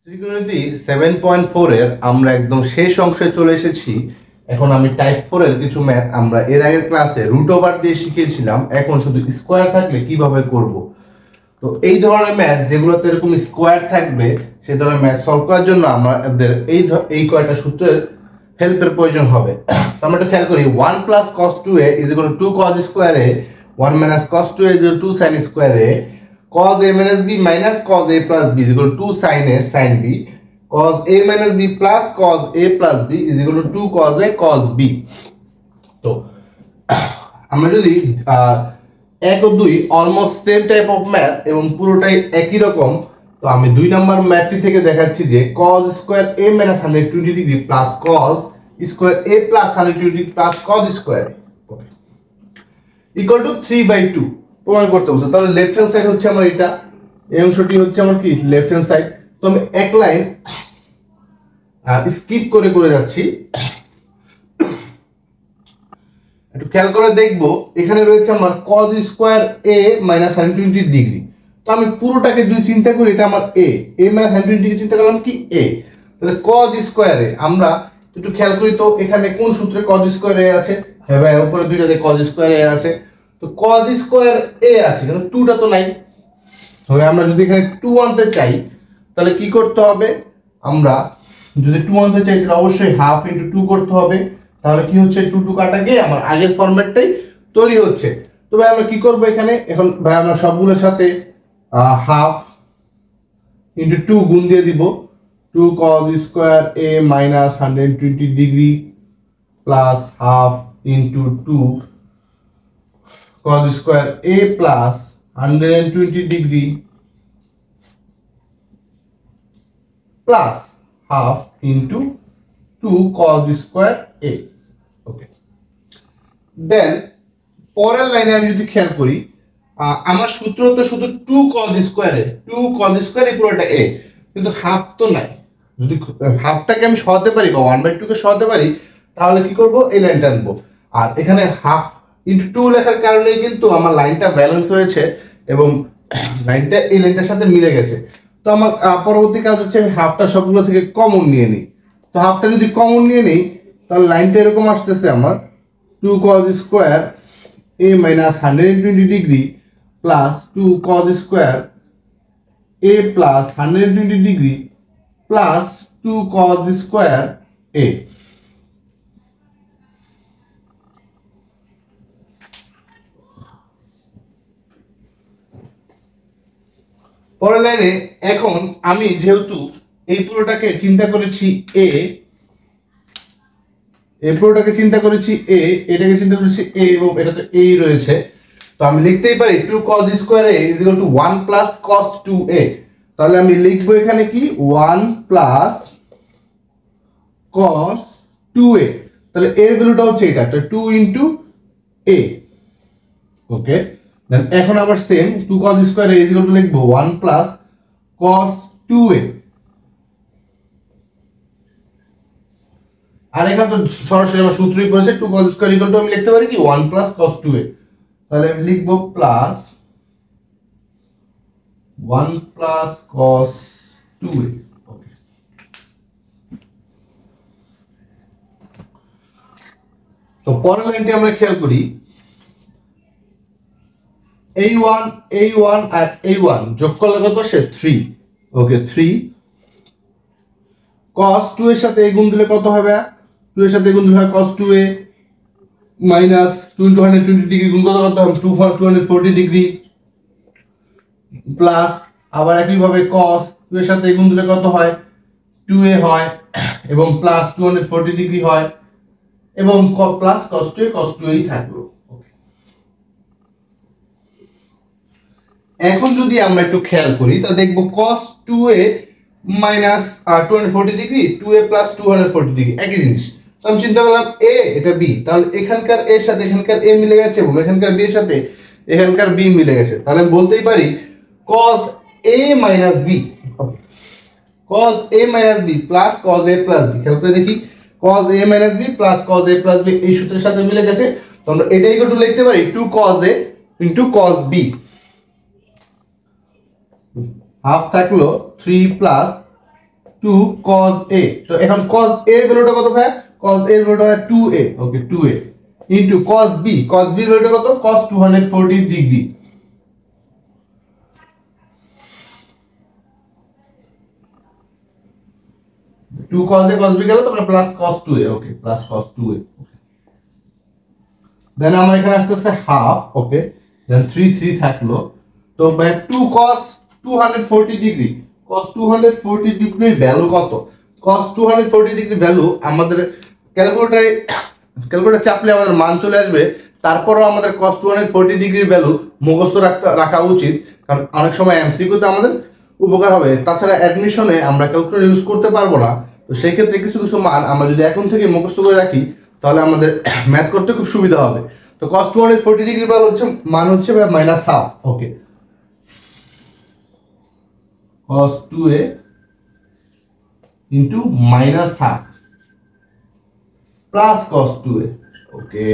ত্রিকোণমিতি 7.4 এর আমরা একদম শেষ অংশে চলে এসেছি। এখন আমি টাইপ 4 এর কিছু ম্যাথ আমরা এর আগের ক্লাসে রুট ওভার দিয়ে শিখিয়েছিলাম, এখন শুধু স্কোয়ার থাকলে কিভাবে করব। তো এই ধরনের ম্যাথ যেগুলোতে এরকম স্কোয়ার থাকবে সেই ধরনের ম্যাথ সলভ করার জন্য আমাদের এই কয়টা সূত্রের হেল্পের প্রয়োজন হবে। তো আমরা একটু খেয়াল করি, 1 plus cos 2a is equal to 2 cos square a, 1 minus cos 2a is equal to 2 sin square a, cos a minus b minus cos a plus b is equal to 2 sin a sin b, cos a minus b plus cos a plus b is equal to 2 cos a cos b। তো আমরা যদি 1 ও 2 almost same type of math এবং পুরোটাই একই রকম, তো আমি 2 নম্বর ম্যাথটি থেকে দেখাচ্ছি যে cos square a minus 120 degree plus cos square a plus 120 degree plus cos square equal to 3/2 প্রমাণ করতে বলছে। তাহলে লেফট হ্যান্ড সাইড হচ্ছে আমার এটা, এই অংশটি হচ্ছে আমার কি লেফট হ্যান্ড সাইড। তো আমি এক লাইন স্কিপ করে করে যাচ্ছি, একটু খেয়াল করে দেখবো এখানে রয়েছে আমার cos square a minus 120 degree. তো আমি পুরোটাকে যদি চিন্তা করি এটা আমার a minus 120 ডিগ্রি চিন্তা করলাম কি a, তাহলে cos স্কয়ার a আমরা একটু খেয়াল করি তো এখানে কোন সূত্রে cos স্কয়ার a আছে। হ্যাঁ ভাই, উপরে দুইটাতে cos স্কয়ার a আছে, তো cos স্কয়ার a আছে কিন্তু 2টা তো নাই। তবে আমরা যদি এখানে 2 আনতে চাই তাহলে কি করতে হবে, আমরা যদি 2 আনতে চাই তাহলে অবশ্যই হাফ ইনটু 2 করতে হবে। তাহলে কি হচ্ছে 2 কাটা গিয়ে আমার আগের ফরম্যাটটাই তৈরি হচ্ছে। তো ভাই আমরা কি করব এখানে, এখন ভাই আমরা সবগুলোর সাথে হাফ ইনটু 2 গুণ দিয়ে দিব, 2 cos square a minus 120 degree plus half into 2 cos square a plus 120 degree plus half into 2 cos square a। ওকে, দেন পরের লাইনে আমি যদি খেয়াল করি আমার সূত্র তো শুধু 2 cos স্কয়ার পুরোটা a, কিন্তু হাফ তো নাই। যদি হাফটাকে আমি সরাতে পারি বা 1/2 কে সরাতে পারি তাহলে কি করব, এই লাইনটা আনবো। আর এখানে হাফ ইনটু 2 লেখার কারণেই কিন্তু আমার লাইনটা ব্যালেন্স হয়েছে এবং লাইনটা এই লাইনটার সাথে মিলে গেছে। তো আমার পরবর্তী কাজ হচ্ছে আমি হাফটা সবগুলো থেকে কমন নিয়ে নিই। তো হাফটা যদি কমন নিয়ে নিই তাহলে লাইনটা এরকম আসতেছে আমার 2 cos square a minus 120 degree plus 2 cos square a plus 120 degree plus 2 cos square a। পরের লাইনে এখন আমি যেহেতু এই পুরোটাকে চিন্তা করেছি a, এটাকে চিন্তা করেছি a এবং এটা তো a রয়েছে, তো আমি লিখতেই পারি 2 cos square a is equal to 1 plus cos 2a। তাহলে আমি লিখবো এখানে কি 1 plus cos 2a, তাহলে a এর ভ্যালুটা হচ্ছে এটা 2 into a। ওকে, দেন এখন আবার same 2 cos square a is equal to লিখবো 1 plus cos 2a। আর এখানে তো সরাসরি আমার সূত্রই পড়েছে 2 cos স্কয়ার ইকুয়াল টু আমি লিখতে পারি কি 1 plus cos 2a। তাহলে আমি লিখব প্লাস 1 plus cos 2a। ওকে, তো পরের লাইনটি আমরা খেয়াল করি, a1 আর a1 যোগ করলে কত আসে 3। ওকে, 3 cos 2 এর সাথে a গুণ দিলে কত হবে, 2 এর সাথে গুণ দিলে হয় cos 2a minus 2 into 120 degree গুণ কত করতে হবে 240 ডিগ্রি প্লাস আবার একই ভাবে cos 2 এর সাথে গুণ দিলে কত হয় 2a হয় এবং প্লাস 240 ডিগ্রি হয় এবং প্লাস cos 2a থাকলো। এখন যদি আমরা একটু খেয়াল করি তো দেখব cos 2a minus 240 degree 2a plus 240 degree একই জিনিস। তো আমি চিন্তা করলাম a এটা b, তাহলে এখানকার a এর সাথে এখানকার a মিলে গেছে এবং এখানকার b এর সাথে এখানকার b মিলে গেছে। তাহলে আমি বলতেই পারি cos a minus b plus cos a plus b। খেয়াল করে দেখি cos a minus b plus cos a plus b এই সূত্রের সাথে মিলে গেছে, তো আমরা এটা ইকুয়াল টু লিখতে পারি 2 cos a into cos b। Half থাকলো 3 plus 2 cos a। তো এখন cos a এর ভ্যালুটা কত ভাই? cos a এর ভ্যালুটা হয় 2a, ওকে 2a ইনটু cos b এর ভ্যালুটা কত? cos 240 degree. Two cos a cos b গেল, তারপরে plus cos 2a, okay plus cos 2a। Then আমার এখানে আসতেছে হাফ, ওকে দেন 3 থাকলো। তো বাই 2 cos 240 ডিগ্রি, cos 240 ডিগ্রির ভ্যালু কত? cos 240 ডিগ্রি ভ্যালু আমাদের ক্যালকুলেটর চাপলে আমাদের মান চলে আসবে। তারপরও আমাদের cos 240 ডিগ্রির ভ্যালু মুখস্থ রাখা উচিত, কারণ অনেক সময় এমসিকিউতে আমাদের উপকার হবে। তাছাড়া অ্যাডমিশনে আমরা ক্যালকুলেটর ইউজ করতে পারবো না, তো সেই ক্ষেত্রে কিছু কিছু মান আমরা যদি এখন থেকে মুখস্থ করে রাখি তাহলে আমাদের ম্যাথ করতে খুব সুবিধা হবে। তো cos 240 ডিগ্রি ভ্যালু হচ্ছে মান হচ্ছে মাইনাস হাফ, ওকে cos 2a into minus half plus cos 2a, ওকে।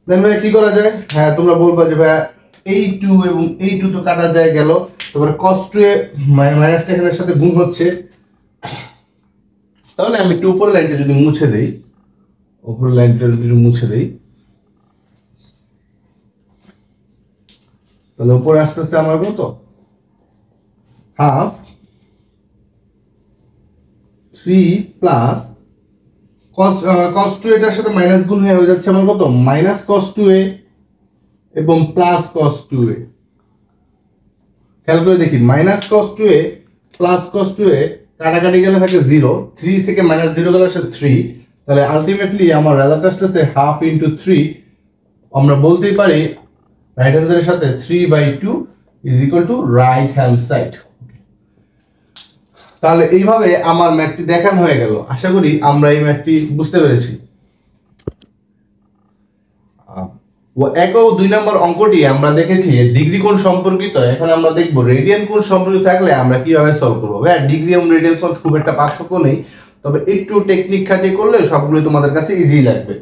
দেন ভাই কি করা যায়? হ্যাঁ তোমরা বলবা যে ভাই এই 2 এবং এই 2 তো কাটা যায় গেল, তারপরে cos 2a মাইনাসটা এখানের সাথে গুণ হচ্ছে। তাহলে আমি 2 উপরের লাইনটা যদি মুছে দেই, উপরের লাইনটা যদি মুছে দেই, তাহলে উপরে আসতেছে আমার কত? হাফ 3 প্লাস cos 2 এটার সাথে মাইনাস গুণ হয়ে যাচ্ছে আমার কত? মাইনাস cos 2a এবং প্লাস cos 2a। খেয়াল করে দেখি, minus cos 2a plus cos 2a কাটাকাটি গেলে থাকে 0, 3 থেকে মাইনাস 0 গেলে আসে 3, তাহলে আলটিমেটলি আমার রেজাল্ট আসতেছে হাফ ইনটু 3। আমরা বলতেই পারি রাইট হ্যান্ড সাইডের সাথে 3/2 is equal two right hand side. তাহলে এইভাবে আমার ম্যাথটি দেখানো হয়ে গেল। আশা করি আমরা এই ম্যাথটি বুঝতে পেরেছি। 1 ও 2 নম্বর অঙ্কটি আমরা দেখেছি ডিগ্রি কোণ সম্পর্কিত। এখন আমরা দেখব রেডিয়ান কোণ সম্পর্কিত থাকলে আমরা কিভাবে সলভ করব। হ্যাঁ ডিগ্রি এবং রেডিয়ান কোণ খুব একটা পার্থক্য নেই, তবে একটু টেকনিক খাটিয়ে করলে সবগুলো তোমাদের কাছে ইজি লাগবে।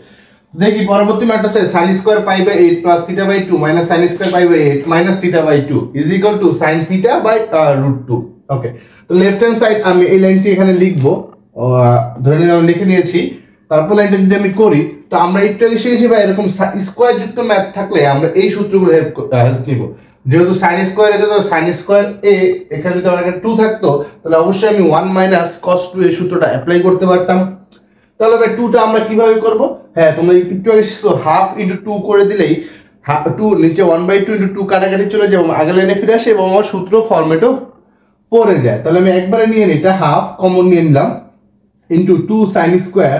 দেখি পরবর্তী ম্যাথ হচ্ছে sin square pi by 8 plus theta by 2 minus sin square pi by 8 minus theta by 2 is equal to sin theta by √2। Okay, তো লেফট হ্যান্ড সাইড আমি এই লাইনটি এখানে লিখব, ধরে নিলাম আমি লিখে নিয়েছি। তারপর লাইনটা যদি আমি করি, তো আমরা একটু আগে শিখেছি ভাই এরকম স্কয়ার যুক্ত ম্যাথ থাকলে আমরা এই সূত্রগুলো হেল্প নিব। যেহেতু sin স্কয়ার আছে, তো sin স্কয়ার a এখানে যদি আমার একটা 2 থাকতো, তাহলে অবশ্যই আমি 1 মাইনাস cos 2 এই সূত্রটা অ্যাপ্লাই করতে পারতাম। তাহলে ভাই 2টা আমরা কিভাবে করব? হ্যাঁ তোমরা একটু আগে শিখছো, হাফ ইনটু 2 করে দিলেই 2 নিচে 1/2 ইনটু 2 কাটাকাটি চলে যায় এবং আগের লাইনে ফিরে আসে এবং আমার সূত্র ফরম্যাটও পড়ে যায়। তাহলে আমি একবারে নিয়ে নিই, এটা হাফ কমন নিয়ে নিলাম into 2 sin square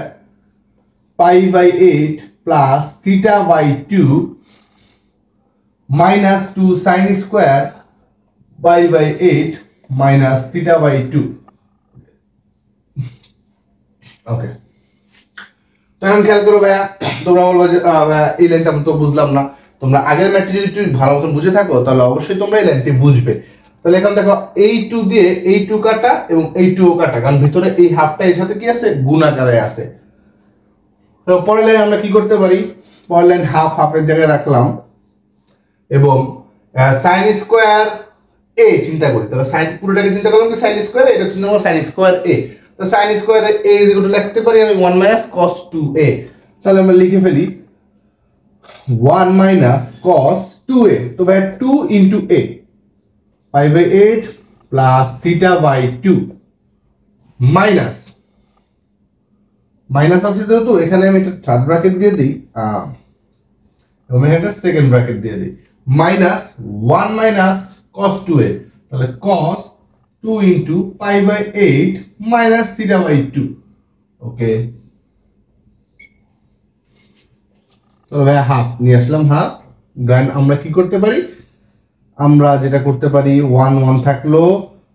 pi by 8 plus theta by 2 minus 2 sin square pi by 8 minus theta by 2। Okay, এখন খেয়াল করো ভাইয়া, তোমরা বলবো যে এই লাইনটা আমি তো বুঝলাম না। তোমরা আগের ম্যাথটি যদি একটু ভালো মতন বুঝে থাকো তাহলে অবশ্যই তোমরা এই লাইনটি বুঝবে। তাহলে এখন দেখো এই 2 দিয়ে এই 2 কাটা এবং এই 2 কাটা, কারণ ভিতরে এই হাফটা এর সাথে কি আছে? গুণ আকারে আছে। তো পরের লাইন আমরা কি করতে পারি? পরের লাইন হাফ হাফের জায়গায় রাখলাম এবং sin স্কয়ার a চিন্তা করি। তাহলে sin পুরোটাকে চিন্তা করলাম কি sin স্কয়ার, এটা চিন্তা করব sin স্কয়ার a। তো sin square a is equal two লিখতে পারি আমি 1 মাইনাস cos 2a। তাহলে আমরা লিখে ফেলি 1 মাইনাস cos 2a। তো ভাই 2 into a pi by 8 plus theta by 2 minus আছে যেহেতু এখানে আমি একটা থার্ড ব্র্যাকেট দিয়ে দিই এবং এখানে একটা সেকেন্ড ব্র্যাকেট দিয়ে দিই, মাইনাস 1 মাইনাস cos 2a। তাহলে cos 2 into pi by 8 minus theta by 2। Okay, তো ভাই হাফ নিয়ে আসলাম, হাফ। গান আমরা কি করতে পারি? আমরা যেটা করতে পারি 1 1 থাকলো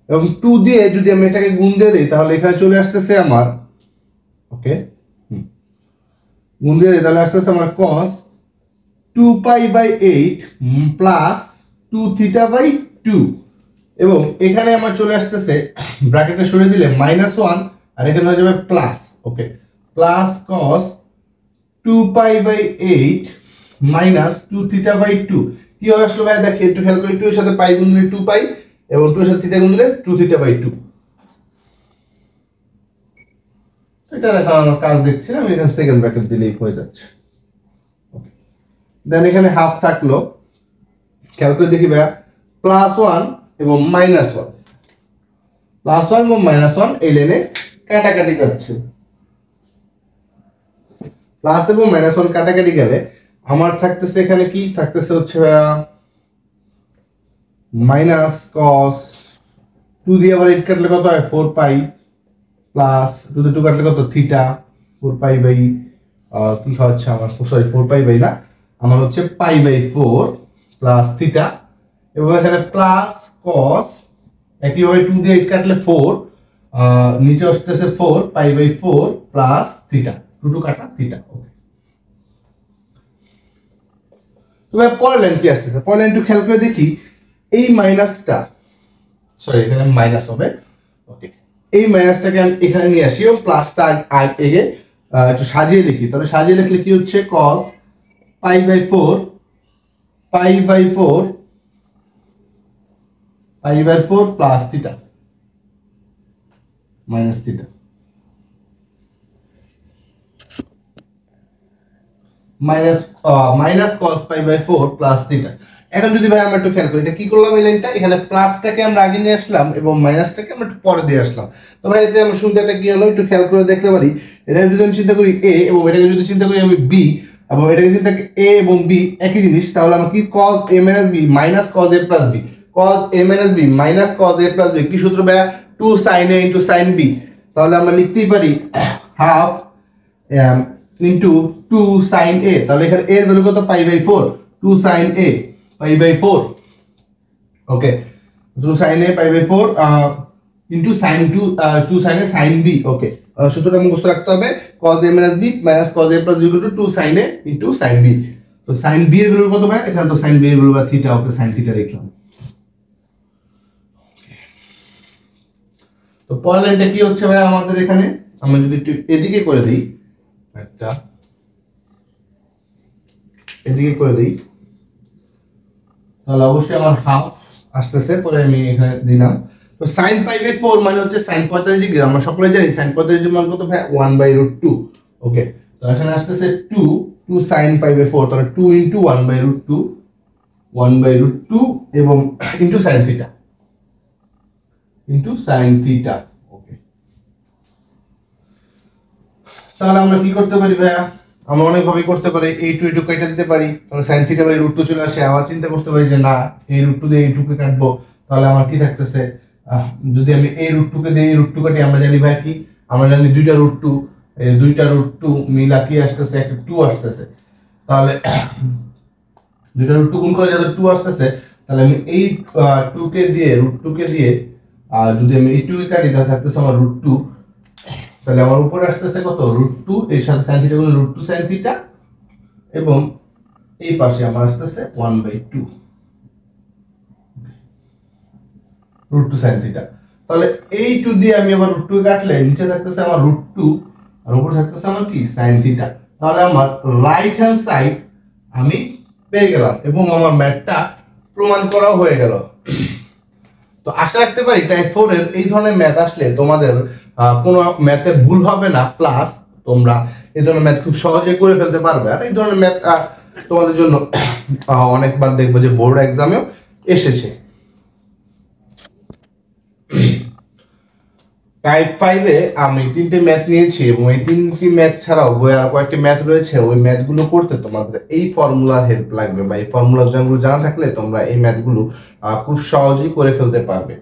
এবং 2 দিয়ে যদি আমি এটাকে গুণ দিয়ে দিই তাহলে এখানে চলে আসতেছে আমার, ওকে গুণ দিয়ে দিই তাহলে আসতেছে আমার cos 2 pi by 8 plus 2 theta by 2 এবং এখানে আমার চলে আসতেছে ব্র্যাকেটে সরিয়ে দিলে -1 আর এখানে হয়ে যাবে plus. Okay, plus cos 2 pi by 8 minus 2 theta by 2। কি হবে আসলে ভাই দেখি একটু খেয়াল করে, 2 এর সাথে পাই গুণ দিলে 2 পাই এবং 2 এর সাথে থিটা গুণ দিলে 2 থিটা বাই 2। এটা এখন আমার কাজ দেখছি না, আমি এখানে সেকেন্ড ব্র্যাকেট দিলেই হয়ে যাচ্ছে। দেন এখানে হাফ থাকলো, খেয়াল করে দেখি ভাইয়া +1 এবং -1, +1 এবং -1 এই লাইনে কাটাকাটি যাচ্ছে। প্লাস এবং -1 কাটাকাটি গেলে আমার থাকতেছে এখানে কি থাকতেছে হচ্ছে -cos 2 দিয়ে আবার 8 কাটলে কত হয় 4 পাই, প্লাস 2 দিয়ে 2 কাটলে কত থিটা 4 পাই বাই কি হচ্ছে আমার, সরি 4 পাই বাই না, আমার হচ্ছে π/4 প্লাস থিটা, এবং এখানে প্লাস cos একইভাবে 2 দিয়ে 8 কাটলে 4, নিচে আসতেছে 4 π/4 প্লাস থিটা, 2 কাটা থিটা। ওকে, তবে পরের লাইন কি আসতেছে, পরের লাইন একটু খেয়াল করে দেখি, এই মাইনাসটা, সরি এখানে মাইনাস হবে, ওকে এই মাইনাসটাকে আমি এখানে নিয়ে আসি এবং প্লাসটা আগে একটু সাজিয়ে লিখি। তাহলে সাজিয়ে লিখলে কি হচ্ছে cos π/4 plus theta minus theta, minus cos π/4 plus theta. এখন যদি ভাই আমরা একটু খেয়াল করি, এটা কি করলাম, এই লাইনটা এখানে প্লাসটাকে আমরা আগে নিয়ে আসলাম এবং মাইনাসটাকে আমরা একটু পরে দিয়ে আসলাম। তো ভাই এতে আমরা সুবিধাটা কি হলো একটু খেয়াল করে দেখতে পারি, এটা যদি আমি চিন্তা করি a এবং এটাকে যদি চিন্তা করি আমি b, এবং এটাকে চিন্তা করি a এবং b একই জিনিস, তাহলে আমরা কি cos a - b minus cos a plus b, cos a - b minus cos a plus b, কি সূত্র ভাই 2 sin a into sin b, তাহলে আমরা লিখতেই পারি হাফ ইন্টু 2 sin a, তাহলে এখানে a এর ভ্যালু কত π/4, 2 sin a π/4, okay 2 sin a π/4 into sin 2 sin a sin b, okay সূত্রটা মুখস্থ রাখতে হবে, cos a - b minus cos a plus b equal to 2 sin a into sin b। তো sin b এর value কত ভাই, এখানে তো sin b এর ভ্যালু থিটা, ওকে sin থিটা লিখলাম। তো পরের লাইনটা কি হচ্ছে ভাই আমাদের এখানে, আমরা যদি একটু এদিকে করে দেই, একটা এদিকে করে দেই, তাহলে অবশ্যই আমার হাফ আসতেছে, পরে আমি এখানে দিলাম। তো sin π/4 মানে হচ্ছে sin 45 ডিগ্রি, আমরা সকলে জানি sin 45 ডিগ্রি মান কত ভাই 1/√2, ওকে তো এখানে আসতেছে 2 sin π/4, তাহলে 2 * 1/√2 এবং ইনটু sin থিটা, ওকে। তাহলে আমরা কি করতে পারি ভাইয়া, আমরা অনেক ভাবে করতে পারি, এই টু এইটুকু কেটে দিতে পারি, তাহলে sin θ/√2 চলে আসে। আবার চিন্তা করতে পারি যে না এই √2 দিয়ে এই 2 কে কাটবো, তাহলে আমার কি থাকতেছে, যদি আমি এই √2 কে দিয়ে এই √2 কাটি, আমরা জানি ভাই কি, আমরা জানি দুইটা √2, এই দুইটা √2 মিলা কি আসতেছে, একটা 2 আসতেছে, তাহলে দুইটা √2 গুণ করে যত 2 আসতেছে, তাহলে আমি এই 2 কে দিয়ে √2 কে দিয়ে যদি আমি এই 2 কে কাটি, তাহলে থাকতেছে আমার √2, তাহলে আমার উপরে আসতেছে কত √2, এর সাথে sin থিটা গুণ √2 sin থিটা, এবং এই পাশে আমার আসতেছে 1/2 √2 sin থিটা। তাহলে এই 2 দিয়ে আমি আবার √2 কাটলে নিচে থাকতেছে আমার √2 আর উপরে থাকতেছে আমার কি sin থিটা। তাহলে আমার রাইট হ্যান্ড সাইড আমি পেয়ে গেলাম এবং আমার ম্যাথটা প্রমাণ করাও হয়ে গেল। তো আশা রাখতে পারি টাইপ 4 এর এই ধরনের ম্যাথ আসলে তোমাদের কোনো ম্যাথে ভুল হবে না, প্লাস তোমরা এই ধরনের ম্যাথ খুব সহজে করে ফেলতে পারবে। আর এই ধরনের ম্যাথ তোমাদের জন্য অনেকবার দেখবে যে বোর্ড এক্সামেও এসেছে। টাইপ 5 এ আমি 3টে ম্যাথ নিয়েছি এবং এই 3টি ম্যাথ ছাড়াও বইয়ে আর কয়েকটি ম্যাথ রয়েছে, ওই ম্যাথগুলো করতে তোমাদের এই ফর্মুলার হেল্প লাগবে, বা এই ফর্মুলার জানগুলো জানা থাকলে তোমরা এই ম্যাথগুলো খুব সহজেই করে ফেলতে পারবে।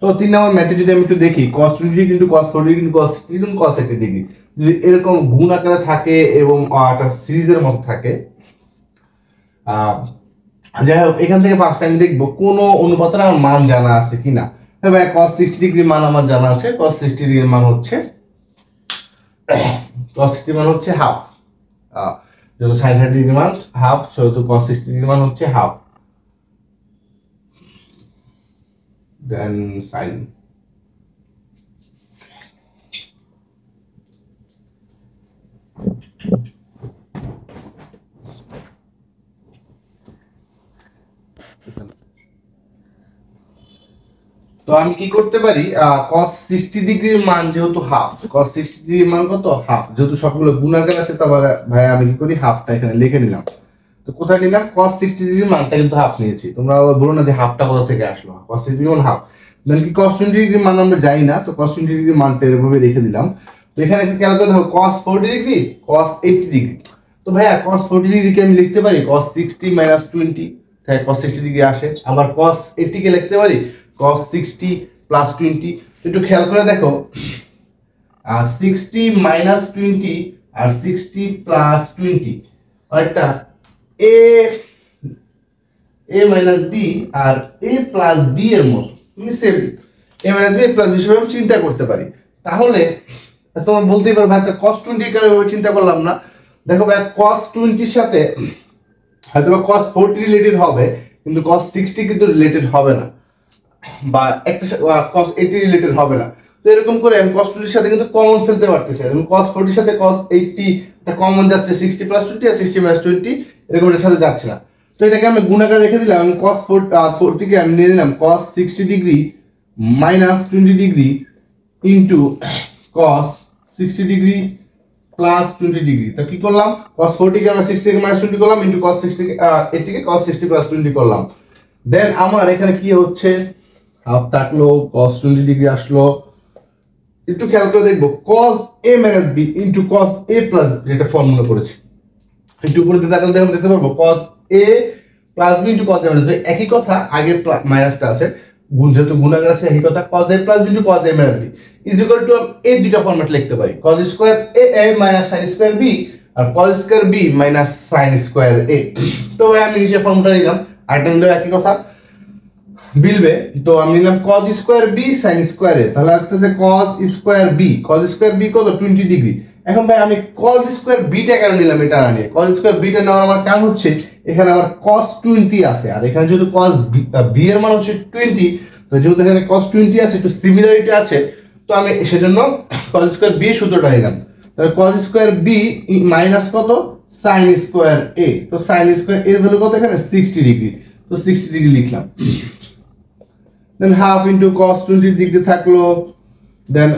তো 3 নম্বর ম্যাথে যদি আমি একটু দেখি, cos 20 কিন্তু cos 40 কিন্তু cos 60 কিন্তু cos 80 ডিগ্রি যদি এরকম গুণ আকারে থাকে এবং একটা সিরিজের মধ্যে থাকে, যাই হোক এখান থেকে ফার্স্ট টাইম দেখবো কোন অনুপাতের আমার মান জানা আছে কিনা। হ্যাঁ ভাই cos 60 ডিগ্রি মান আমার জানা আছে, cos 60 ডিগ্রির মান হচ্ছে হাফ, যেহেতু sin 30 ডিগ্রি মান হাফ, সেহেতু cos 60 ডিগ্রি মান হচ্ছে হাফ, দেন sin তো আমি কি করতে পারি, cos 60 ডিগ্রির মান যেহেতু হাফ, cos 60 ডিগ্রির মান কত, হাফ, যেহেতু সবগুলো গুণাকার আছে তারপর ভাই আমি কি করি, হাফটা এখানে লিখে নিলাম। তো কোথায় নিলাম, cos 60 ডিগ্রির মানটা কিন্তু হাফ নিয়েছি, তোমরা বলো না যে হাফটা কোথা থেকে আসলো, cos 60 ডিগ্রি মান হাফ, দেন কি cos 20 ডিগ্রির মান আমরা জানি না, তো cos 20 ডিগ্রির মানটা এভাবে রেখে দিলাম। তো এখানে একটু খেয়াল করে দেখো, cos 40 ডিগ্রি, cos 80 ডিগ্রি, তো ভাইয়া cos 40 ডিগ্রিকে আমি লিখতে পারি cos 60 minus 20, তাই cos 60 ডিগ্রি আসে। আবার cos 80 কে লিখতে পারি cos 60 plus 20। একটু খেয়াল করে দেখো, 60 minus 20 আর 60 plus 20 একটা a minus b R a plus b এর মতো, মানে same a minus b plus b হিসেবে আমি চিন্তা করতে পারি। তাহলে তোমরা বলতেই পারো ভাই cos 20 কেন এভাবে চিন্তা করলাম না, দেখো ভাই cos 20 এর সাথে হয়তো cos 40 রিলেটেড হবে, কিন্তু cos 60 কিন্তু রিলেটেড হবে না, বা একটা cos 80 রিলেটেড হবে না। তো এরকম করে আমি cos 20 এর সাথে কিন্তু কমন ফেলতে পারতেছি, এবং cos 40 এর সাথে cos 80 এটা কমন যাচ্ছে, 60 plus 20 আর 60 minus 20 এরকম এর সাথে যাচ্ছে না। তো এটাকে আমি গুণাকার রেখে দিলাম, আমি cos 40 কে আমি নিয়ে নিলাম cos 60 degree minus 20 degree into cos 60 degree plus 20 degree. তো কি করলাম, cos 40 কে আমরা 60 থেকে minus 20 করলাম, ইনটু cos 60 কে 80 কে cos 60 plus 20 করলাম। দেন আমার এখানে কি হচ্ছে, হাফ থাকলো, cos 20 ডিগ্রি আসলো। একটু খেয়াল করে দেখবো cos a minus b into cos a plus b, এটা ফর্মুলা করেছি। একটু উপরে দিতে তাকালে দেখতে পারবো cos a plus b into cos a minus b, একই কথা, আগে মাইনাসটা আছে, গুণ যেহেতু গুণাকার আছে, একই কথা, cos a plus b into cos a minus b is equal to এই দুইটা ফরম্যাট লিখতে পারি, cos square a minus sin square b আর cos square b minus sin square a। তো আমি নিচে ফর্মুলা নিলাম, আরেকটা নিলেও একই কথা মিলবে। তো আমি নিলাম cos square b sin square a, তাহলে আসতেছে cos square b, cos square b কত 20 ডিগ্রি। এখন ভাই আমি cos স্কয়ার b টা কেন নিলাম, এটা না নিয়ে, cos স্কয়ার b টা নেওয়ার আমার কারণ হচ্ছে এখানে আমার cos 20 আছে, আর এখানে যেহেতু cos b এর মান হচ্ছে 20, তো যেহেতু এখানে cos 20 আছে, একটু সিমিলারিটি আছে, তো আমি সেজন্য cos স্কয়ার b সূত্রটা নিলাম। তাহলে cos স্কয়ার b মাইনাস কত sin স্কয়ার a, তো sin স্কয়ার a এর ভ্যালু কত এখানে 60 ডিগ্রি, তো 60 ডিগ্রি লিখলাম। দেন হাফ ইনটু cos 20 ডিগ্রি থাকলো, দেন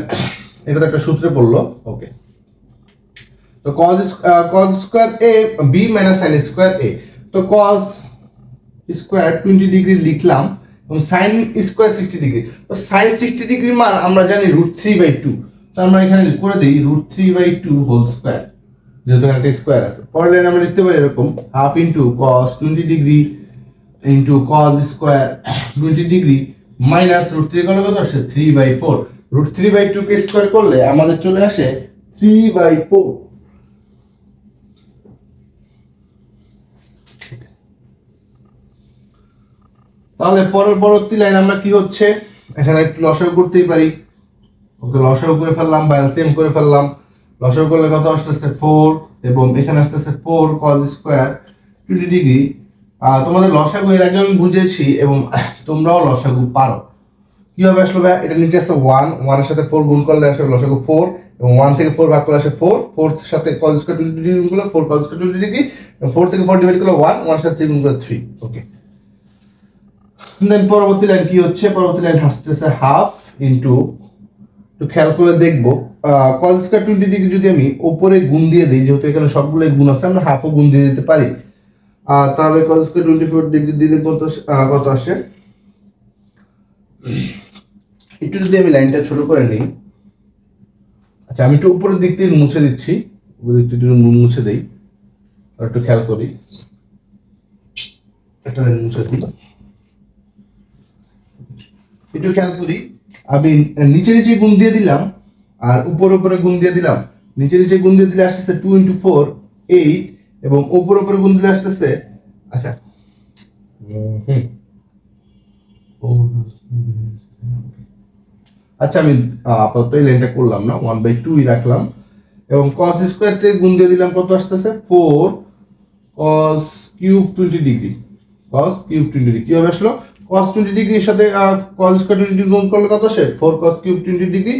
এটা তো একটা সূত্রে পড়লো, ওকে। তো cos square a b minus sin square a, তো cos স্কয়ার 20 ডিগ্রি লিখলাম, এবং sin স্কয়ার 60 ডিগ্রি, তো sin 60 ডিগ্রির মান আমরা জানি √3/2, তো আমরা এখানে করে দেই √3/2 হোল স্কয়ার, যেহেতু একটা স্কয়ার আছে। পরের লাইন আমরা লিখতে পারি এরকম, half into cos 20 degree into cos square 20 degree minus √3 করলে কত আসে 3/4, √3/2 কে স্কয়ার করলে আমাদের চলে আসে 3/4। তাহলে পরবর্তী লাইন আমরা কি হচ্ছে, এখানে একটু লসাগু করতেই পারি, ওকে লসাগু করে ফেললাম বা এলসিএম করে ফেললাম। লসাগু করলে কত আসতেছে 4, এবং এখানে আসতেছে 4 cos স্কয়ার 20 ডিগ্রি। তোমাদের লসাগু এর আগে আমি বুঝেছি, এবং তোমরাও লসাগু পারো। কিভাবে আসলো ভাই, এটা নিচে আছে 1, 1 এর সাথে 4 গুণ করলে আসে লসাগু 4, এবং 1 থেকে 4 ভাগ করলে আসে 4, 4 এর সাথে cos স্কয়ার 20 ডিগ্রি গুণ করলে 4 cos স্কয়ার 20 ডিগ্রি, এবং 4 থেকে 4 ডিভাইড করলে 1, 1 এর সাথে 3 গুণ করলে 3, ওকে। দেন পরবর্তী লাইন কি হচ্ছে, পরবর্তী লাইন আসতেছে হাফ ইনটু, তো খেয়াল করে দেখবো cos স্কয়ার 20 ডিগ্রি যদি আমি উপরে গুণ দিয়ে দেই, যেহেতু এখানে সবগুলো গুণ আছে, আমরা হাফও গুণ দিয়ে দিতে পারি। তাহলে cos স্কয়ার 24 ডিগ্রি দিলে কত আসে, একটু যদি আমি লাইনটা ছোট করে নিই, আচ্ছা আমি একটু উপরের দিক থেকে মুছে দিচ্ছি, উপরের দিক থেকে মুছে দেই, আর একটু খেয়াল করি, একটা লাইন মুছে দিই, একটু খেয়াল করি, আমি নিচে নিচে গুণ দিয়ে দিলাম আর উপরে উপরে গুণ দিয়ে দিলাম। নিচে নিচে গুণ দিয়ে দিলে আসতেছে 2 × 4 8, এবং উপরে উপরে গুণ দিলে আসতেছে, আচ্ছা আচ্ছা আমি আপাতত এই লাইনটা করলাম না, 1/2 রাখলাম, এবং cos স্কয়ার থেকে গুণ দিয়ে দিলাম, কত আসতেছে 4 cos cube 20 degree, cos cube 20 degree কিভাবে আসলো, cos 20 ডিগ্রির সাথে cos স্কয়ার 20 ডিগ্রি গুণ করলে কত আসে 4 cos কিউব 20 ডিগ্রি,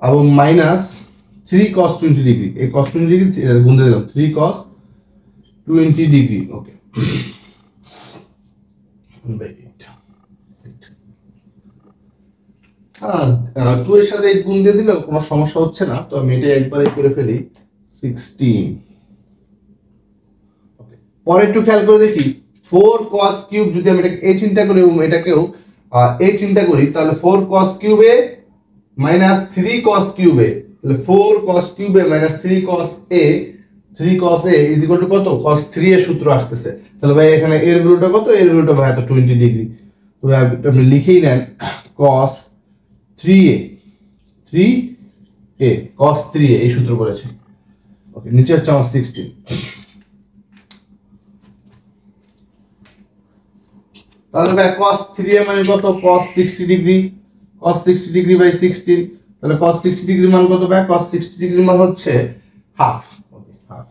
এবং মাইনাস 3 cos 20 ডিগ্রি, এই cos 20 ডিগ্রি গুণ দিয়ে দিলাম 3 cos 20 ডিগ্রি, ওকে। 2 এর সাথে 8 গুণ দিয়ে দিলেও কোনো সমস্যা হচ্ছে না, তো আমি এটা একবারে করে ফেলি 16। ওকে, পরে একটু খেয়াল করে দেখি 4 cos কিউব যদি আমি এটাকে a চিন্তা করি এবং এটাকেও a চিন্তা করি, তাহলে 4 cos cube a minus 3 cos cube a, তাহলে 4 cos cube a minus 3 cos a, 3 cos a is equal to কত? cos 3 এর সূত্র আসতেছে। তাহলে ভাই এখানে এর ভ্যালুটা কত? এর ভ্যালুটা ভাই তো 20 ডিগ্রি। তো আপনি লিখেই নেন cos 3a, 3a cos 3a এই সূত্র বলেছে। ওকে, নিচে হচ্ছে আমার 16। তাহলে ভাই cos 3a মানে কত? cos 60 degree, cos 60 degree by 16। তাহলে cos 60 ডিগ্রি মান কত ভাই? cos 60 ডিগ্রি মান হচ্ছে হাফ। ওকে, হাফ।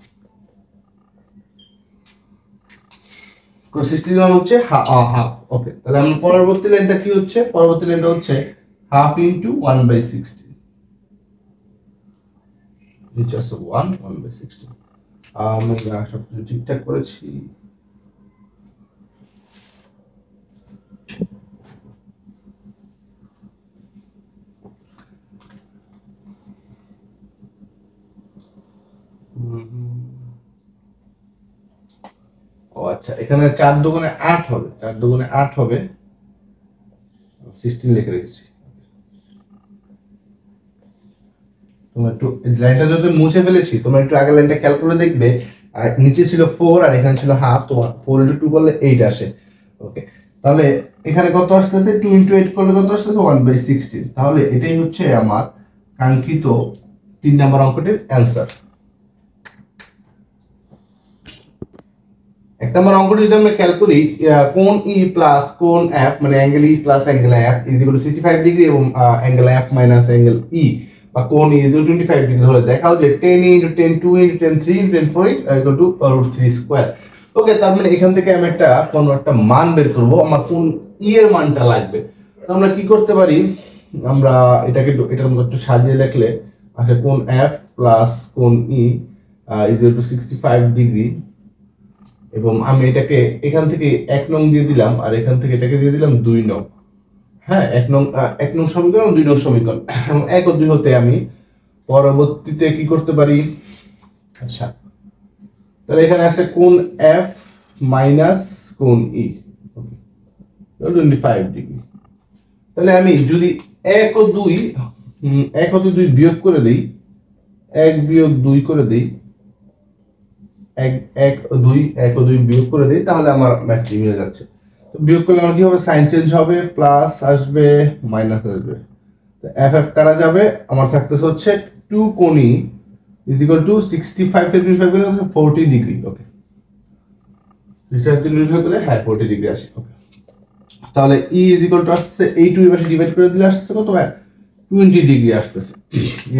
cos 60 ডিগ্রি মান হচ্ছে হাফ। ওকে, তাহলে আমার পরবর্তী লাইনটা কি হচ্ছে? পরবর্তী লাইনটা হচ্ছে হাফ ইনটু 1/16, which is 1/16। আমি সবকিছু ঠিকঠাক করেছি। ও আচ্ছা, এখানে 4 দুগুণে 8 হবে, 4 দুগুণে 8 হবে, 16 লিখে রেখেছি। তোমরা একটু লাইনটা যদি মুছে ফেলেছি, তোমরা একটু আগের লাইনটা খেয়াল করে দেখবে, আর নিচে ছিল 4 আর এখানে ছিল হাফ, তো 4 * 2 করলে 8 আসে। ওকে, তাহলে এখানে কত আসতেছে? 2 * 8 করলে কত আসতেছে? 1/16। তাহলে এটাই হচ্ছে আমার কাঙ্ক্ষিত 3 নাম্বার অঙ্কটির অ্যানসার। 1 নাম্বার অঙ্কটি যদি আমরা খেয়াল করি, কোণ ই প্লাস কোণ এফ মানে angle E plus angle F is equal to 65 degree এবং angle F minus angle E বা কোণ ই ইজ 25 ডিগ্রি হলে দেখাও যে 10 * 10 2 * 10 3 * 10 4 ইকুয়াল টু √3 স্কয়ার। ওকে, তার মানে এখান থেকে আমি কোনো একটা মান বের করব, আমার কোণ ই এর মানটা লাগবে। তো আমরা কি করতে পারি? আমরা এটার মধ্যে একটু সাজিয়ে লিখলে আচ্ছা, কোণ এফ প্লাস কোণ ই ইজ ইকুয়াল টু 65 ডিগ্রি, এবং আমি এটাকে এখান থেকে 1 নং দিয়ে দিলাম আর এখান থেকে এটাকে দিয়ে দিলাম 2 নং। হ্যাঁ, 1 নং সমীকরণ, 2 নং সমীকরণ। 1 ও 2 হতে আমি পরবর্তীতে কি করতে পারি? আচ্ছা, তাহলে এখানে আসে কোণ এফ মাইনাস কোণ ই 25 ডিগ্রি। তাহলে আমি যদি 1 ও 2 বিয়োগ করে দেই, 1 বিয়োগ 2 করে দেই, 1 ও 2 বিয়োগ করে দেই, তাহলে আমার ম্যাথটি মিলে যাচ্ছে। তো বিয়োগ করলে আমার কি হবে? সাইন চেঞ্জ হবে, প্লাস আসবে মাইনাস আসবে, তো এফ এফ কাটা যাবে। আমার থাকতেছে হচ্ছে 2 কোণ ই ইজ ইকুয়াল টু 65 থেকে 25 গেলে 40 ডিগ্রি। ওকে, 65 থেকে 25 গেলে হ্যাঁ 40 ডিগ্রি আসে। ওকে, তাহলে ই ইজ ইকুয়াল টু আসছে এই 2 এর পাশে ডিভাইড করে দিলে আসছে কত? 20 ডিগ্রি আসতেছে।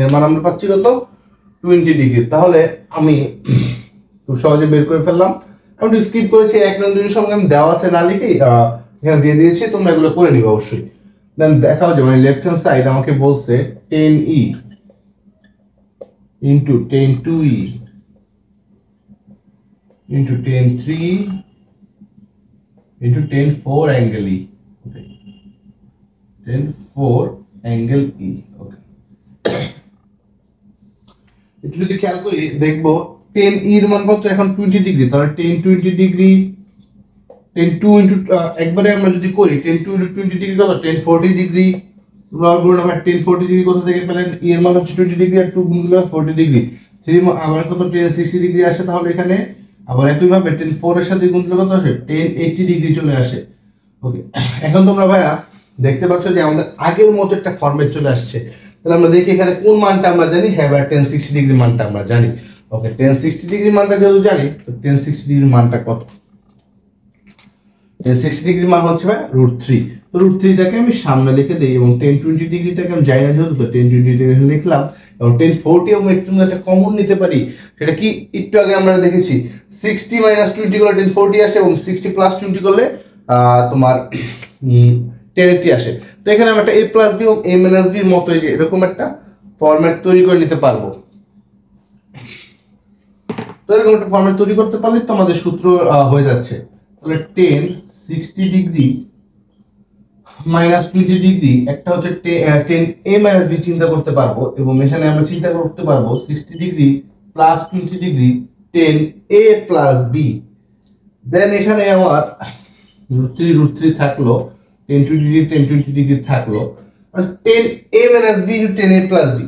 এর মান আমরা পাচ্ছি কত? 20 ডিগ্রি। তাহলে আমি খুব সহজে বের করে ফেললাম। আমি একটু স্কিপ করেছি, 1 নং 2 সঙ্গে আমি দেওয়া আছে না লিখেই এখানে দিয়ে দিয়েছি, তোমরা এগুলো করে নিবে অবশ্যই। দেন দেখাও যে মানে লেফট হ্যান্ড সাইড আমাকে বলছে 10e into 10 2e into 10 3 into 10 4 angle e। ওকে, 10 4 অ্যাঙ্গেল e। ওকে, একটু যদি খেয়াল করি দেখবো 10 এর মান কত? এখন 20 ডিগ্রি, তাহলে 10 20 ডিগ্রি 10 2 ইনটু একবারে আমরা যদি করি 10 2 ইনটু 20 ডিগ্রি কত? 10 40 ডিগ্রি। গুণ আবার 10 40 ডিগ্রি কোথা থেকে পেলেন? এর মান হচ্ছে 20 ডিগ্রি আর 2 গুণ দিলে 40 ডিগ্রি। 3 আবার কত? 10 60 ডিগ্রি আসে। তাহলে এখানে আবার একই ভাবে 10 4 এর সাথে গুণ দিলে কত আসে? 10 80 ডিগ্রি চলে আসে। ওকে, এখন তোমরা ভাইয়া দেখতে পাচ্ছ যে আমাদের আগের মতো একটা ফরম্যাট চলে আসছে। তাহলে আমরা দেখি এখানে কোন মানটা আমরা জানি। হ্যাঁ ভাই, 10 60 ডিগ্রি মানটা আমরা জানি। ওকে, 10 60 ডিগ্রি মানটা যেহেতু জানি, তো 10 60 ডিগ্রি মানটা কত? 10 60 ডিগ্রি মান হচ্ছে ভাই √3। তো √3টাকে আমি সামনে লিখে দেই এবং 10 20 ডিগ্রিটাকে আমি জানি না যেহেতু, তো 10 20 ডিগ্রি লিখলাম এবং 10 40 এবং একটু একটা কমন নিতে পারি। সেটা কি? একটু আগে আমরা দেখেছি 60 - 20 করলে 10 40 আসে এবং 60 + 20 করলে তোমার 10 80 আসে। তো এখানে আমরা একটা a + b এবং a - b এর মতো যে এরকম একটা ফরম্যাট তৈরি করে নিতে পারবো। তো এরকম একটা ফরম্যাট তৈরি করতে পারলে তো আমাদের সূত্র হয়ে যাচ্ছে। তাহলে 10 60 ডিগ্রি মাইনাস 20 ডিগ্রি, একটা হচ্ছে 10a মাইনাস b চিন্তা করতে পারবো, এবং এখানে আমরা চিন্তা করতে পারবো 60 degree plus 20 degree 10a plus b। দেন এখানে আমার √3 থাকলো, 10 20 ডিগ্রি 10 20 ডিগ্রি থাকলো, 10a minus b 10a plus b।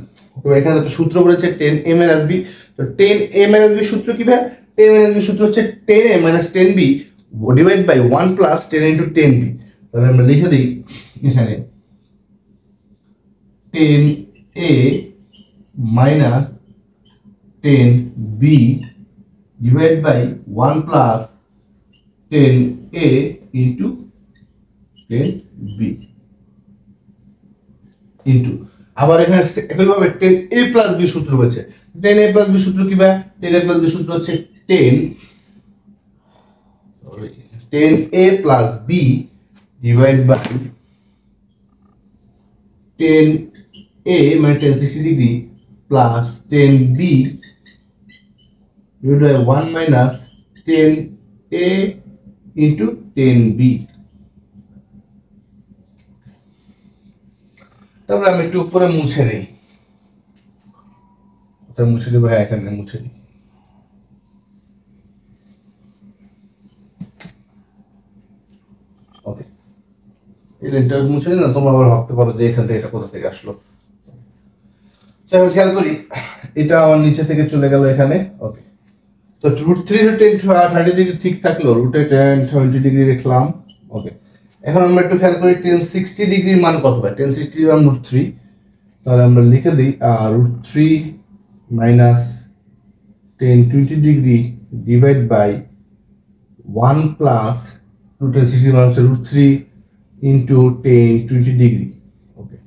তো এখানে একটা সূত্র বলেছে 10a মাইনাস b। তো 10a মাইনাস b সূত্র কি ভাই? 10 মাইনাস b সূত্র হচ্ছে 10a minus 10b divide by 1 plus 10 into 10b। তাহলে আমরা লিখে দিই এখানে 10a minus 10b divide by 1 plus 10a into 10b into, আবার এখানে একইভাবে 10a প্লাস b সূত্র হচ্ছে। 10a প্লাস b সূত্র কি ভাই? 10a প্লাস b সূত্র হচ্ছে 10a plus b divide by 10a মানে 1060 degree plus 10b divide by 1 minus 10a into 10b। তারপরে আমি একটু উপরে মুছে নেই, মুছে দেবো, হ্যাঁ এখানে মুছে দিই। ওকে, এই লাইনটা মুছে দিই না, তোমরা আবার ভাবতে পারো যে এখান থেকে এটা কোথা থেকে আসলো। তাহলে খেয়াল করি, এটা আমার নিচে থেকে চলে গেল এখানে। ওকে, তো √3 10 30 ডিগ্রি ঠিক থাকলো, √10 20 ডিগ্রি রাখলাম। ওকে, এখন আমরা একটু খেয়াল করি 1060 ডিগ্রির মান কত পাই? 1060 মান √3। তাহলে আমরা লিখে দিই √3 minus 10 20 degree divide by 1 plus 1060 মান হচ্ছে √3 ইনটু 10 20 ডিগ্রি। ওকে,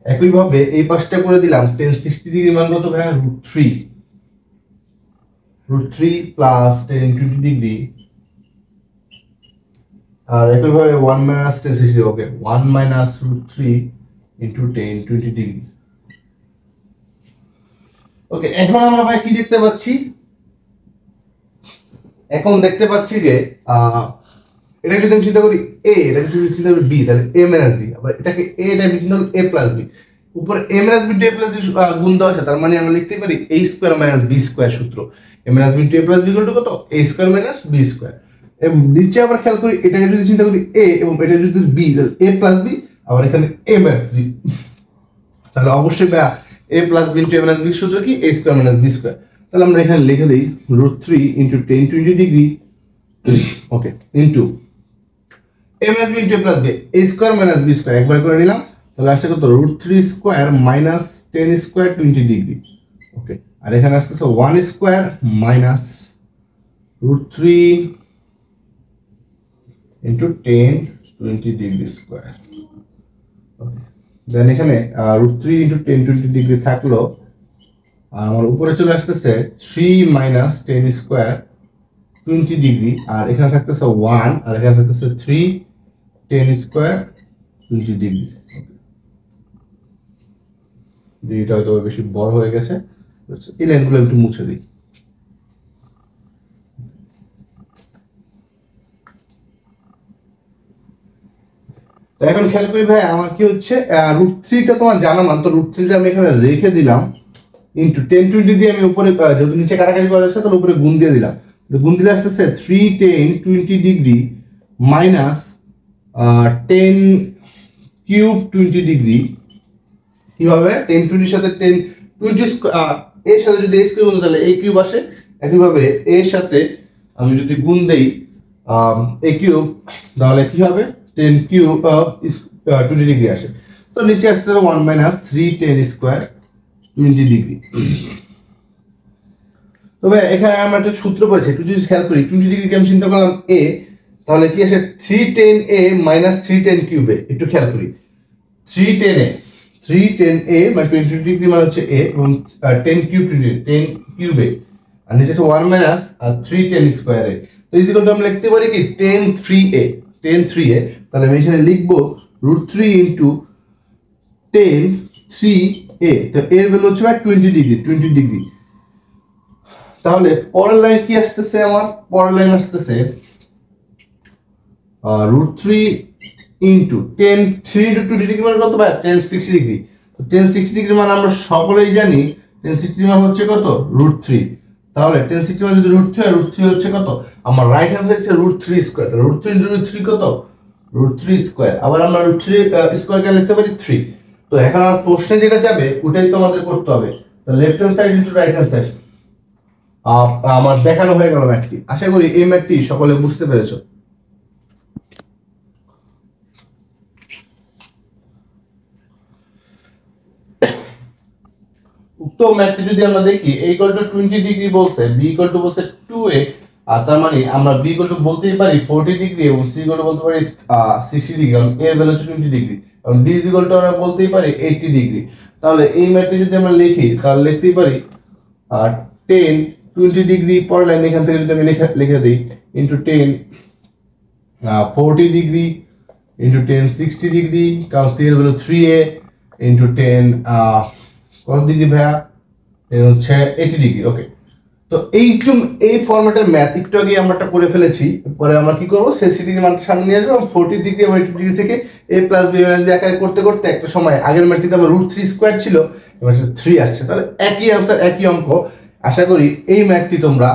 একইভাবে এই পাশটা করে দিলাম 1060 ডিগ্রি মান কত ভাই? √3 প্লাস 10 20 ডিগ্রি, আর একইভাবে 1 মাইনাস 1060। ওকে, 1 মাইনাস √3 ইনটু 10 20 ডিগ্রি। ওকে, এখন আমরা ভাই কি দেখতে পাচ্ছি? এখন দেখতে পাচ্ছি যে এটা যদি আমি চিন্তা করি a, এটা যদি চিন্তা করি b, তাহলে a মাইনাস b, আবার এটাকে a, এটা আমি চিন্তা করি a প্লাস b, উপরে a minus b to a plus b গুণ দেওয়া আছে, তার মানে আমরা লিখতে পারি a square minus b square সূত্র। a minus b to a plus b equal to কত? a square minus b square. এবং নিচে আবার খেয়াল করি, এটাকে যদি চিন্তা করি a এবং এটা যদি b, তাহলে a প্লাস b, আবার এখানে a মাইনাস b, তাহলে অবশ্যই a plus b into a minus b সূত্র কি? a square minus b square. তাহলে আমরা এখানে লিখে দেই √3 into 10 20 degree, okay, into a minus b into a plus b, a square minus b square একবার করে নিলাম। তাহলে আসছে কত? √3 square minus 10 square 20 degree. Okay, আর এখানে আসছে 1 square minus √3 into 10 20 degree square. Okay, then এখানে √3 ইনটু 10 20 ডিগ্রি থাকলো, আর আমার উপরে চলে আসতেছে 3 মাইনাস 10 স্কয়ার 20 ডিগ্রি, আর এখানে থাকতেছে 1, আর এখানে থাকতেছে 3 10 স্কয়ার 20 ডিগ্রি। ডিগ্রিটা হয়তো বেশি বড় হয়ে গেছে, এই লাইনগুলো একটু মুছে দিই। তো এখন খেয়াল করি ভাই, আমার কি হচ্ছে √3টা তোমার জানা মান, তো √3টা আমি এখানে রেখে দিলাম, ইনটু 10 20 দিয়ে আমি উপরে যেহেতু নিচে কাটাকাটি করা যাচ্ছে, তাহলে উপরে গুণ দিয়ে দিলাম। গুণ দিলে আসতেছে 3 10 20 ডিগ্রি মাইনাস 10 কিউব 20 ডিগ্রি। কিভাবে? 10 20 সাথে 10 20 এর সাথে যদি a স্কয়ার গুণ তাহলে a কিউব আসে, একইভাবে এর সাথে আমি যদি গুণ দেই a কিউব, তাহলে কি হবে? 10 কিউব 20 ডিগ্রি আসে। তো নিচে আসছে 1 মাইনাস 3 10 স্কয়ার 20 ডিগ্রি। তবে এখানে আমরা একটা সূত্র পাচ্ছি, একটু যদি খেয়াল করি 20 ডিগ্রিকে আমি চিন্তা করলাম a, তাহলে কি আসে? 310a minus 310 কিউবে। একটু খেয়াল করি 310a মানে 20 ডিগ্রি মানে হচ্ছে a, এবং 10 কিউব 10 কিউবে, আর নিচে আছে 1 মাইনাস 310 স্কয়ারে। তো ইজিক্যাল টু আমরা লিখতে পারি কি 10 3a, তাহলে আমি এখানে লিখবো √3 ইনটু 10 3a, তো এর ভ্যালু হচ্ছে 20 ডিগ্রি। তাহলে পরের লাইন কি আসতেছে? আমার পরের লাইন আসতেছে √3 ইন্টু 10 3 ইন্টু 2 ডিগ্রি মানে কত ভাই 1060 ডিগ্রি। তো 1060 ডিগ্রি মানে আমরা সকলেই জানি 1060 মানে হচ্ছে কত √3। তাহলে 1060 মানে যদি √3 হয় √3 হচ্ছে কত আমার রাইট হ্যান্ড সাইড হচ্ছে √3 স্কয়ার। তাহলে √3 ইন্টু √3 কত √3 স্কয়ার। আবার আমরা √3 স্কয়ার কে লিখতে পারি 3। তো এখন আর প্রশ্নে যেটা যাবে ওটাই তো আমাদের করতে হবে। তো left hand side into right hand side আমার দেখানো হয়ে গেল ম্যাথটি। আশা করি এই ম্যাথটি সকলে বুঝতে পেরেছো। উক্ত ম্যাথটি যদি আমরা দেখি a = 20 ডিগ্রি বলছে, b = বলছে 2a, আর তার মানে আমরা b = বলতেই পারি 40 ডিগ্রি এবং c = বলতে পারি 60 ডিগ্রি, কারণ a এর ভ্যালু হচ্ছে 20 ডিগ্রি, এবং d = আমরা বলতেই পারি 80 ডিগ্রি। তাহলে এই ম্যাথটি যদি আমরা লিখি তাহলে লিখতেই পারি 10 20 ডিগ্রি পরের লাইন এখান থেকে যদি আমি লিখে দেই ইনটু 10 40 ডিগ্রি ইনটু 10 60 ডিগ্রি, কারণ c এর ভ্যালু 3a ইনটু 10 কত ডিগ্রি ভাইয়া হচ্ছে 80 ডিগ্রি। ওকে, তো এই ফরম্যাটের ম্যাথ একটু আগে আমরা একটা করে ফেলেছি। পরে আমরা কি করব 60 ডিগ্রি মান সামনে নিয়ে আসবো এবং 40 ডিগ্রি এবং 80 ডিগ্রি থেকে a plus b minus b আকারে করতে করতে একটা সময় আগের ম্যাথটিতে আমার √3 স্কয়ার ছিল, এবার 3 আসছে। তাহলে একই आंसर একই অঙ্ক। আশা করি এই ম্যাথটি তোমরা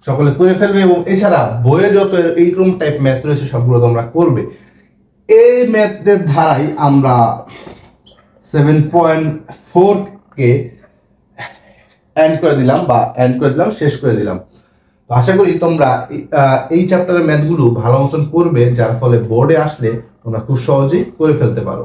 সকলে করে ফেলবে এবং এছাড়া বইয়ে যত এইরকম টাইপ ম্যাথ রয়েছে সবগুলো তোমরা করবে। এই ম্যাথের ধারাই আমরা 7.4 কে এন্ড করে দিলাম শেষ করে দিলাম। তো আশা করি তোমরা এই চ্যাপ্টারের ম্যাথগুলো ভালো মতন করবে, যার ফলে বোর্ডে আসলে তোমরা খুব সহজেই করে ফেলতে পারো।